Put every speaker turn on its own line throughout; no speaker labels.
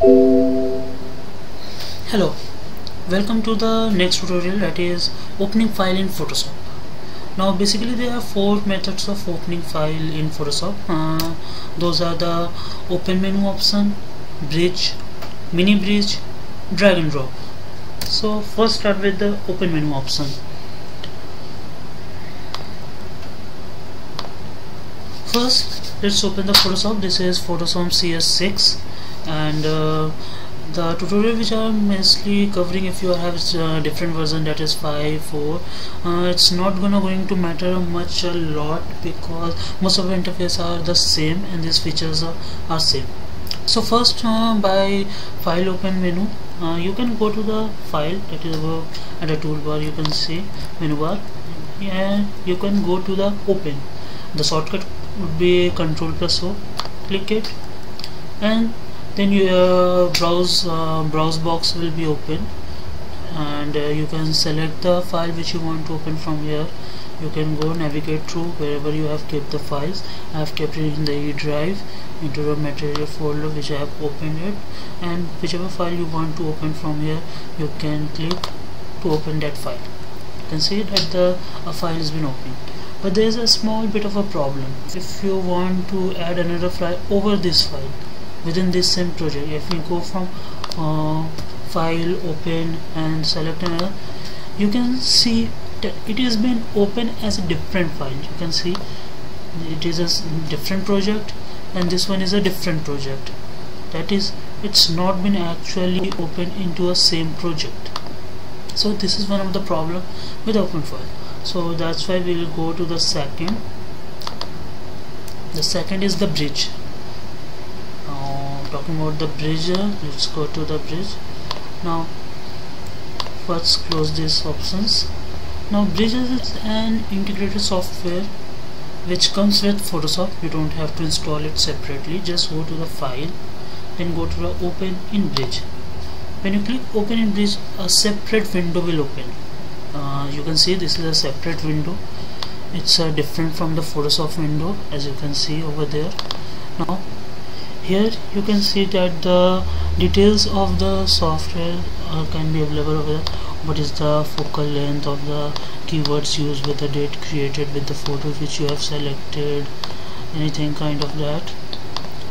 Hello, welcome to the next tutorial, that is opening file in Photoshop. Now basically there are four methods of opening file in Photoshop. Those are the open menu option, bridge, mini bridge, drag and drop. So first start with the open menu option. First let's open the Photoshop. This is Photoshop CS6 and the tutorial which I am mostly covering, if you have a different version, that is 5.4, it's not going to matter much a lot because most of the interface are the same and these features are same. So first by file open menu, you can go to the file, that is above at the toolbar you can see menu bar, and you can go to the open. The shortcut would be Ctrl+O, click it, and then your browse box will be open, and you can select the file which you want to open from here. You can go navigate through wherever you have kept the files. I have kept it in the E drive into the material folder which I have opened it, and whichever file you want to open from here, you can click to open that file. You can see that the file has been opened. But there is a small bit of a problem. If you want to add another file over this file within this same project, if you go from file open and select another, you can see that it has been open as a different file. You can see it is a different project and this one is a different project. That is, it's not been actually opened into a same project. So this is one of the problem with open file. So that's why we will go to the second. The second is the bridge. Talking about the bridge, let's go to the bridge. Now first close these options. Now bridge is an integrated software which comes with Photoshop. You don't have to install it separately. Just go to the file, then go to the open in bridge. When you click open in bridge, a separate window will open. You can see this is a separate window. It's different from the Photoshop window, as you can see over there. Now here you can see that the details of the software can be available over there. What is the focal length of the keywords used, with the date created, with the photo which you have selected, anything kind of that.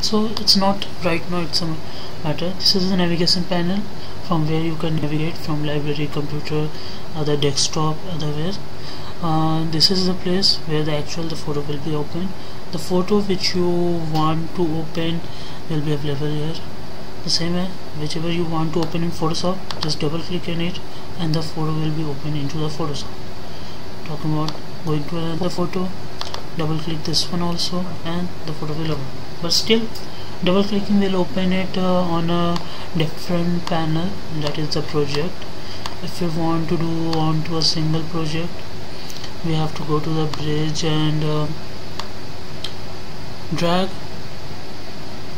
So it's not right now, it's a matter. This is the navigation panel from where you can navigate from library, computer, other desktop, otherwhere. This is the place where the photo will be open. The photo which you want to open will be available here. The same way, whichever you want to open in Photoshop, just double click on it and the photo will be open into the Photoshop. Talking about going to another photo, double click this one also and the photo will open. But still, double clicking will open it on a different panel, that is the project. If you want to do onto a single project, we have to go to the bridge and drag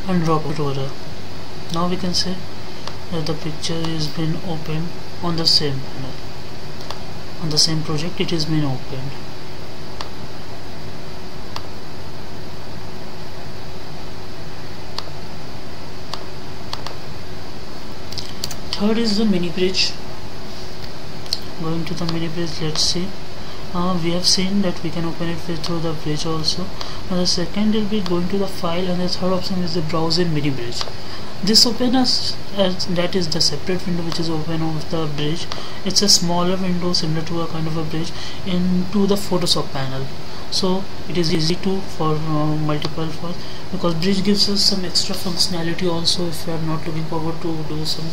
and drop it over there. Now we can say that the picture has been opened on the same panel, on the same project it has been opened. Third is the mini bridge. Going to the mini bridge, let's see. We have seen that we can open it through the bridge also. Now the second will be going to the file, and the third option is the browse in mini bridge. This open as that is the separate window which is open of the bridge. It's a smaller window similar to a kind of a bridge into the Photoshop panel. So it is easy to for multiple files, because bridge gives us some extra functionality also. If you are not looking forward to do some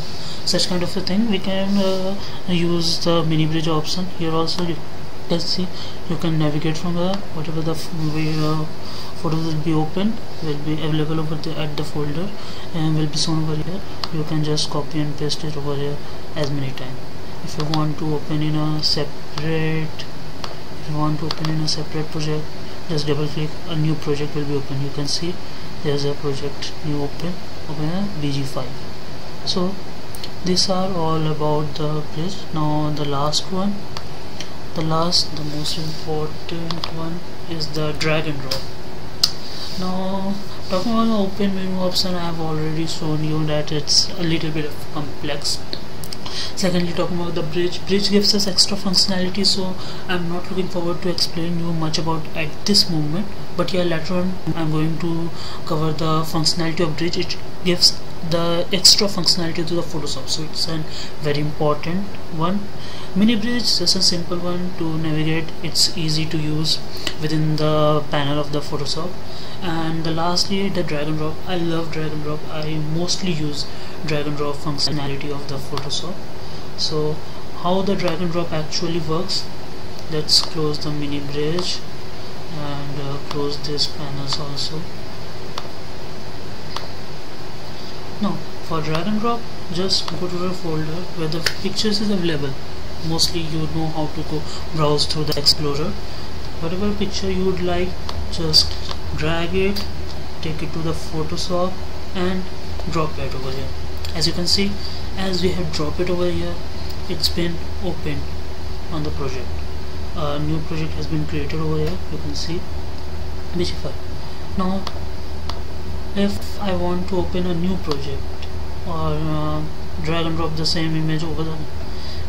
such kind of a thing, we can use the mini bridge option. Here also you can see you can navigate from the whatever the photo will be open, will be available over there at the folder and will be shown over here. You can just copy and paste it over here as many times. If you want to open in a separate project, just double click, a new project will be open. You can see there's a project new open a BG5. So these are all about the bridge. Now the last one, the most important one is the drag and drop. Now Talking about the open menu option, I have already shown you that it's a little bit complex. Secondly, talking about the bridge gives us extra functionality, so I'm not looking forward to explain you much about at this moment, but yeah, later on I'm going to cover the functionality of bridge. It gives the extra functionality to the Photoshop, so it's a very important one. Mini bridge, just a simple one to navigate. It's easy to use within the panel of the Photoshop. And the lastly, the drag and drop. I love drag and drop. I mostly use drag and drop functionality of the Photoshop. So how the drag and drop actually works, let's close the mini bridge and close this panels also. Now for drag and drop, just go to the folder where the pictures is available. Mostly you know how to go browse through the Explorer. Whatever picture you would like, just drag it, take it to the Photoshop and drop it over here. As you can see, as we have dropped it over here, it's been opened on the project. A new project has been created over here, you can see Bishify. Now if I want to open a new project or drag and drop the same image over there,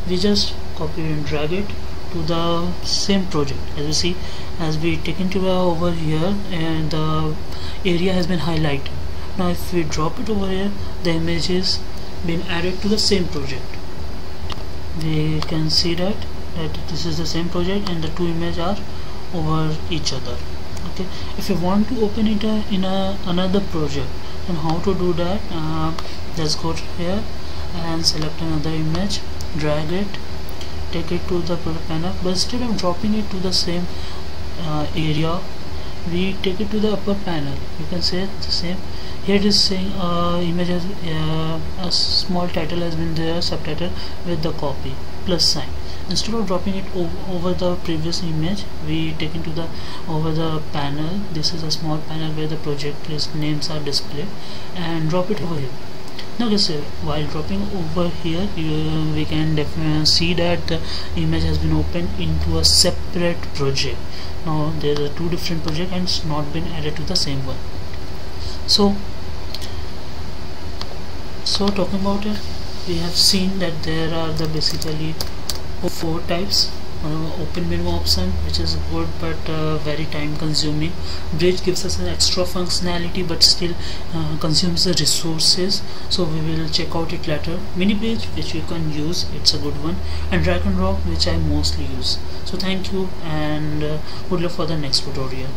we just copy and drag it to the same project. As you see, as we take into over here, and the area has been highlighted. Now if we drop it over here, the image is been added to the same project. We can see that this is the same project and the two images are over each other. Okay, if you want to open it in another project, then how to do that? Let's go here and select another image, drag it, take it to the project panel, but instead of dropping it to the same area, we take it to the upper panel. You can say the same. Here it is saying image has a small title has been there, subtitle with the copy plus sign. Instead of dropping it over the previous image, we take into the over the panel. This is a small panel where the project list names are displayed, and drop it over here. Now guys, while dropping over here, we can definitely see that the image has been opened into a separate project. Now there are two different projects and it's not been added to the same one. So talking about it, we have seen that there are the basically four types. Open menu option, which is good but very time consuming. Bridge gives us an extra functionality but still consumes the resources, so we will check out it later. Mini bridge, which you can use, it's a good one, and drag and drop, which I mostly use. So thank you and good luck for the next tutorial.